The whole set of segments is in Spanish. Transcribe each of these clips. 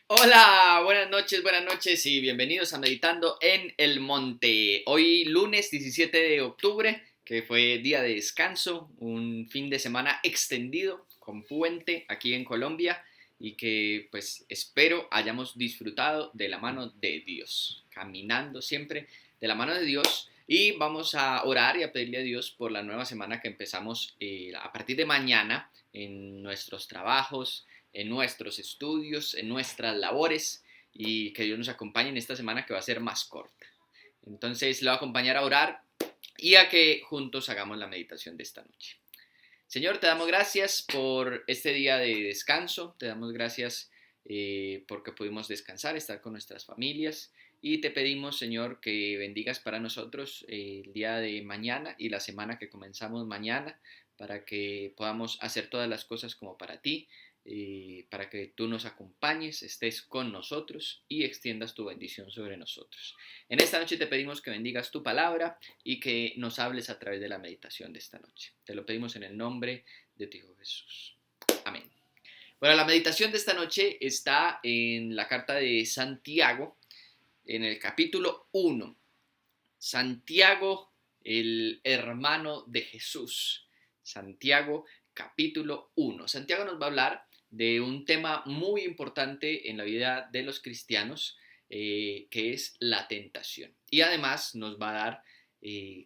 Hola, buenas noches y bienvenidos a Meditando en el Monte. Hoy lunes 17 de octubre, que fue día de descanso, un fin de semana extendido con puente aquí en Colombia y que pues espero hayamos disfrutado de la mano de Dios, caminando siempre de la mano de Dios. Y vamos a orar y a pedirle a Dios por la nueva semana que empezamos a partir de mañana en nuestros trabajos, en nuestros estudios, en nuestras labores y que Dios nos acompañe en esta semana que va a ser más corta. Entonces le voy a acompañar a orar y a que juntos hagamos la meditación de esta noche. Señor, te damos gracias por este día de descanso, te damos gracias porque pudimos descansar, estar con nuestras familias y te pedimos, Señor, que bendigas para nosotros el día de mañana y la semana que comenzamos mañana para que podamos hacer todas las cosas como para ti, para que tú nos acompañes, estés con nosotros y extiendas tu bendición sobre nosotros. En esta noche te pedimos que bendigas tu palabra y que nos hables a través de la meditación de esta noche. Te lo pedimos en el nombre de tu Hijo Jesús. Amén. Bueno, la meditación de esta noche está en la carta de Santiago, en el capítulo 1. Santiago, el hermano de Jesús. Santiago, capítulo 1. Santiago nos va a hablar de un tema muy importante en la vida de los cristianos, que es la tentación. Y además nos va a dar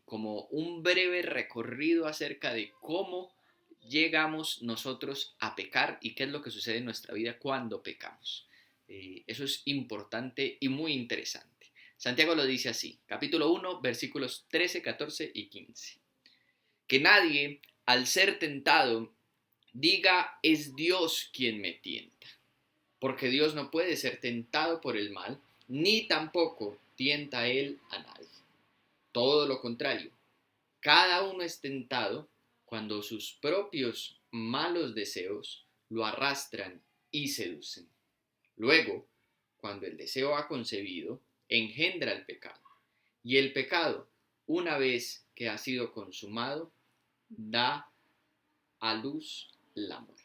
como un breve recorrido acerca de cómo llegamos nosotros a pecar y qué es lo que sucede en nuestra vida cuando pecamos. Eso es importante y muy interesante. Santiago lo dice así, capítulo 1, versículos 13, 14 y 15. Que nadie, al ser tentado, diga es Dios quien me tienta, porque Dios no puede ser tentado por el mal, ni tampoco tienta él a nadie. Todo lo contrario, cada uno es tentado cuando sus propios malos deseos lo arrastran y seducen. Luego, cuando el deseo ha concebido, engendra el pecado. Y el pecado, una vez que ha sido consumado, da a luz la muerte.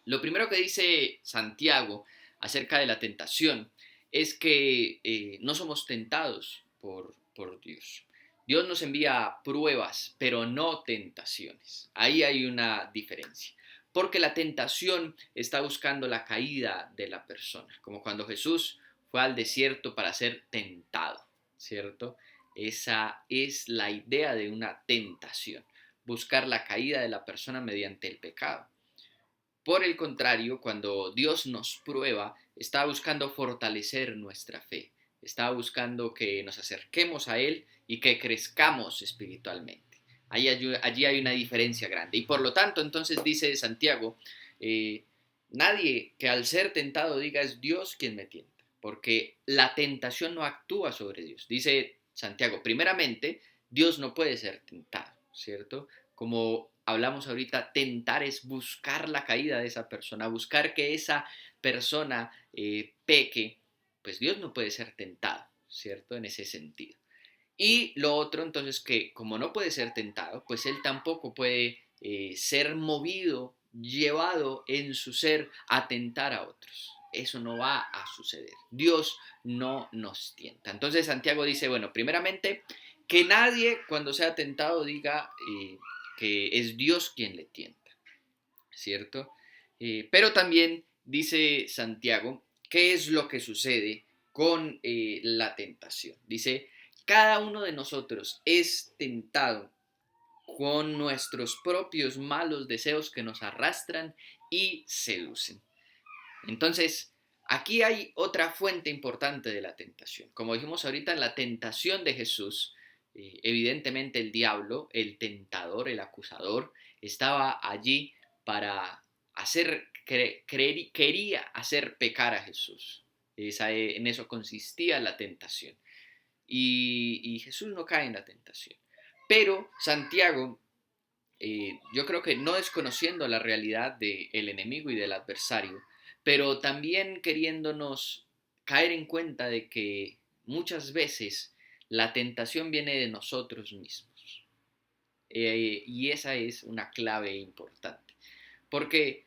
Lo primero que dice Santiago acerca de la tentación es que no somos tentados por Dios. Dios nos envía pruebas, pero no tentaciones. Ahí hay una diferencia. Porque la tentación está buscando la caída de la persona, como cuando Jesús fue al desierto para ser tentado, ¿cierto? Esa es la idea de una tentación, buscar la caída de la persona mediante el pecado. Por el contrario, cuando Dios nos prueba, está buscando fortalecer nuestra fe, está buscando que nos acerquemos a Él y que crezcamos espiritualmente. Allí hay una diferencia grande. Y por lo tanto, entonces dice Santiago, eh, nadie que al ser tentado diga es Dios quien me tienta, porque la tentación no actúa sobre Dios. Dice Santiago, primeramente, Dios no puede ser tentado, ¿cierto? Como hablamos ahorita, tentar es buscar la caída de esa persona, buscar que esa persona peque, pues Dios no puede ser tentado, ¿cierto? En ese sentido. Y lo otro, entonces, que como no puede ser tentado, pues Él tampoco puede ser movido, llevado en su ser a tentar a otros. Eso no va a suceder. Dios no nos tienta. Entonces Santiago dice, bueno, primeramente, que nadie cuando sea tentado diga que es Dios quien le tienta, ¿cierto? Pero también dice Santiago, ¿qué es lo que sucede con la tentación? Dice, cada uno de nosotros es tentado con nuestros propios malos deseos que nos arrastran y seducen. Entonces, aquí hay otra fuente importante de la tentación. Como dijimos ahorita, la tentación de Jesús, evidentemente el diablo, el tentador, el acusador, estaba allí para quería hacer pecar a Jesús. En eso consistía la tentación. Y Jesús no cae en la tentación. Pero Santiago, yo creo que no desconociendo la realidad del enemigo y del adversario, pero también queriéndonos caer en cuenta de que muchas veces la tentación viene de nosotros mismos. Y esa es una clave importante. Porque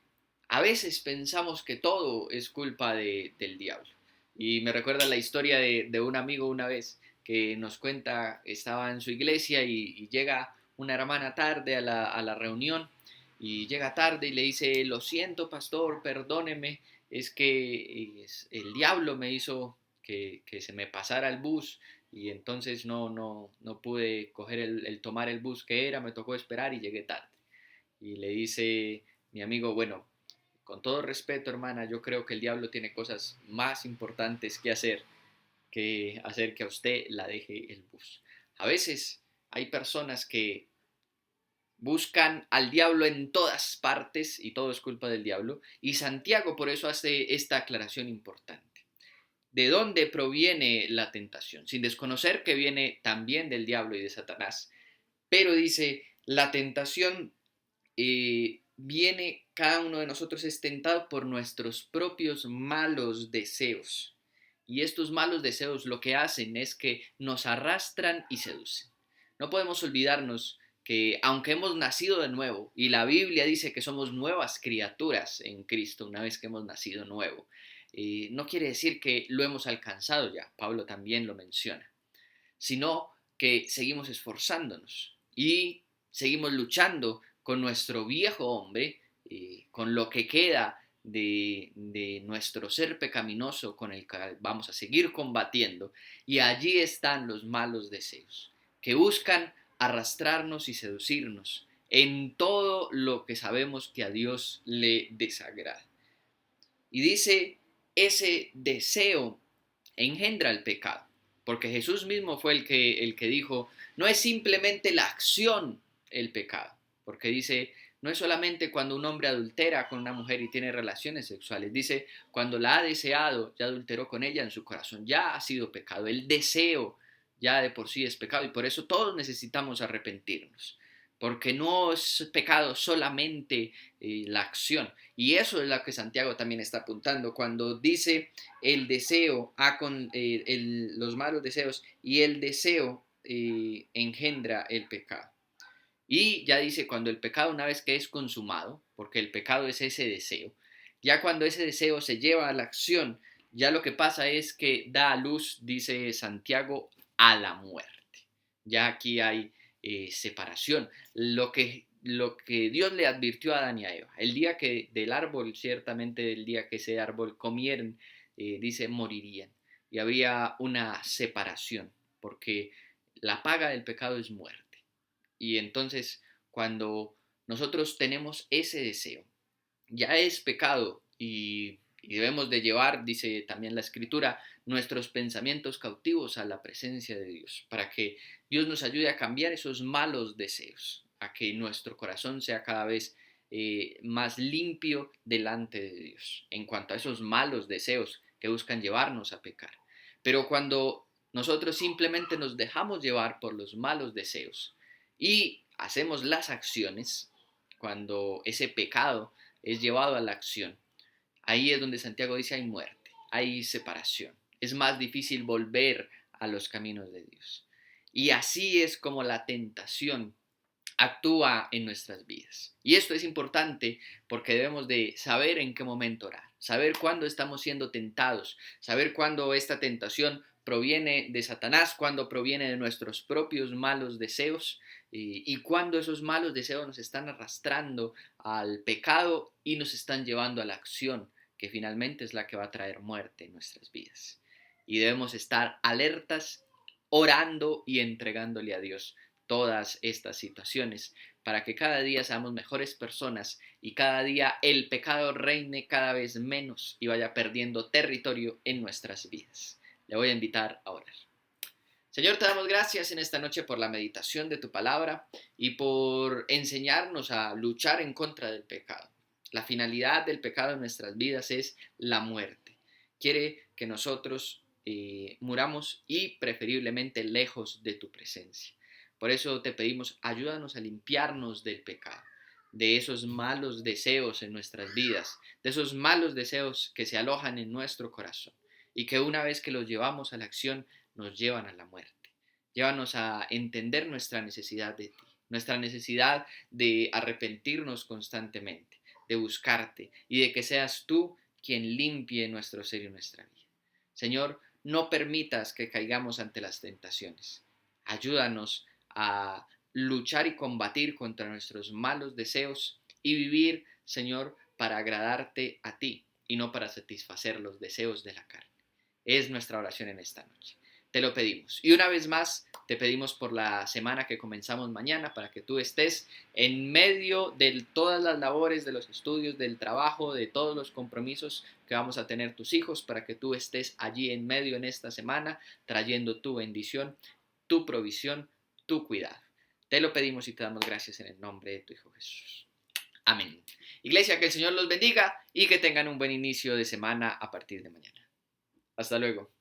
A veces pensamos que todo es culpa del diablo. Y me recuerda la historia de un amigo una vez que nos cuenta, estaba en su iglesia y llega una hermana tarde a la reunión y llega tarde y le dice, lo siento pastor, perdóneme, es que el diablo me hizo que se me pasara el bus y entonces no pude coger tomar el bus que era, me tocó esperar y llegué tarde. Y le dice mi amigo, bueno, con todo respeto, hermana, yo creo que el diablo tiene cosas más importantes que hacer que a usted la deje el bus. A veces hay personas que buscan al diablo en todas partes y todo es culpa del diablo. Y Santiago por eso hace esta aclaración importante. ¿De dónde proviene la tentación? Sin desconocer que viene también del diablo y de Satanás. Pero dice, la tentación viene, cada uno de nosotros es tentado por nuestros propios malos deseos. Y estos malos deseos lo que hacen es que nos arrastran y seducen. No podemos olvidarnos que aunque hemos nacido de nuevo, y la Biblia dice que somos nuevas criaturas en Cristo una vez que hemos nacido nuevo, no quiere decir que lo hemos alcanzado ya, Pablo también lo menciona, sino que seguimos esforzándonos y seguimos luchando con nuestro viejo hombre, con lo que queda de nuestro ser pecaminoso con el que vamos a seguir combatiendo, y allí están los malos deseos, que buscan arrastrarnos y seducirnos en todo lo que sabemos que a Dios le desagrada. Y dice, ese deseo engendra el pecado, porque Jesús mismo fue el que dijo, no es simplemente la acción el pecado, porque dice, no es solamente cuando un hombre adultera con una mujer y tiene relaciones sexuales, dice, cuando la ha deseado, ya adulteró con ella en su corazón, ya ha sido pecado, el deseo ya de por sí es pecado y por eso todos necesitamos arrepentirnos, porque no es pecado solamente la acción. Y eso es lo que Santiago también está apuntando cuando dice el deseo los malos deseos y el deseo engendra el pecado. Y ya dice cuando el pecado una vez que es consumado, porque el pecado es ese deseo, ya cuando ese deseo se lleva a la acción, ya lo que pasa es que da a luz, dice Santiago, a la muerte. Ya aquí hay separación. Lo que Dios le advirtió a Adán y a Eva, el día que del árbol, ciertamente el día que ese árbol comieran, dice, morirían. Y habría una separación, porque la paga del pecado es muerte. Y entonces, cuando nosotros tenemos ese deseo, ya es pecado y debemos de llevar, dice también la Escritura, nuestros pensamientos cautivos a la presencia de Dios, para que Dios nos ayude a cambiar esos malos deseos, a que nuestro corazón sea cada vez más limpio delante de Dios, en cuanto a esos malos deseos que buscan llevarnos a pecar. Pero cuando nosotros simplemente nos dejamos llevar por los malos deseos y hacemos las acciones, cuando ese pecado es llevado a la acción, ahí es donde Santiago dice hay muerte, hay separación. Es más difícil volver a los caminos de Dios. Y así es como la tentación actúa en nuestras vidas. Y esto es importante porque debemos de saber en qué momento orar, saber cuándo estamos siendo tentados, saber cuándo esta tentación proviene de Satanás, cuándo proviene de nuestros propios malos deseos y cuándo esos malos deseos nos están arrastrando al pecado y nos están llevando a la acción que finalmente es la que va a traer muerte en nuestras vidas. Y debemos estar alertas, orando y entregándole a Dios todas estas situaciones para que cada día seamos mejores personas y cada día el pecado reine cada vez menos y vaya perdiendo territorio en nuestras vidas. Le voy a invitar a orar. Señor, te damos gracias en esta noche por la meditación de tu palabra y por enseñarnos a luchar en contra del pecado. La finalidad del pecado en nuestras vidas es la muerte. Quiere que nosotros muramos y preferiblemente lejos de tu presencia. Por eso te pedimos, ayúdanos a limpiarnos del pecado, de esos malos deseos en nuestras vidas, de esos malos deseos que se alojan en nuestro corazón y que una vez que los llevamos a la acción nos llevan a la muerte. Llévanos a entender nuestra necesidad de ti, nuestra necesidad de arrepentirnos constantemente, de buscarte y de que seas tú quien limpie nuestro ser y nuestra vida. Señor, no permitas que caigamos ante las tentaciones. Ayúdanos a luchar y combatir contra nuestros malos deseos y vivir, Señor, para agradarte a ti y no para satisfacer los deseos de la carne. Es nuestra oración en esta noche. Te lo pedimos. Y una vez más, te pedimos por la semana que comenzamos mañana para que tú estés en medio de todas las labores, de los estudios, del trabajo, de todos los compromisos que vamos a tener tus hijos, para que tú estés allí en medio en esta semana, trayendo tu bendición, tu provisión, tu cuidado. Te lo pedimos y te damos gracias en el nombre de tu Hijo Jesús. Amén. Iglesia, que el Señor los bendiga y que tengan un buen inicio de semana a partir de mañana. Hasta luego.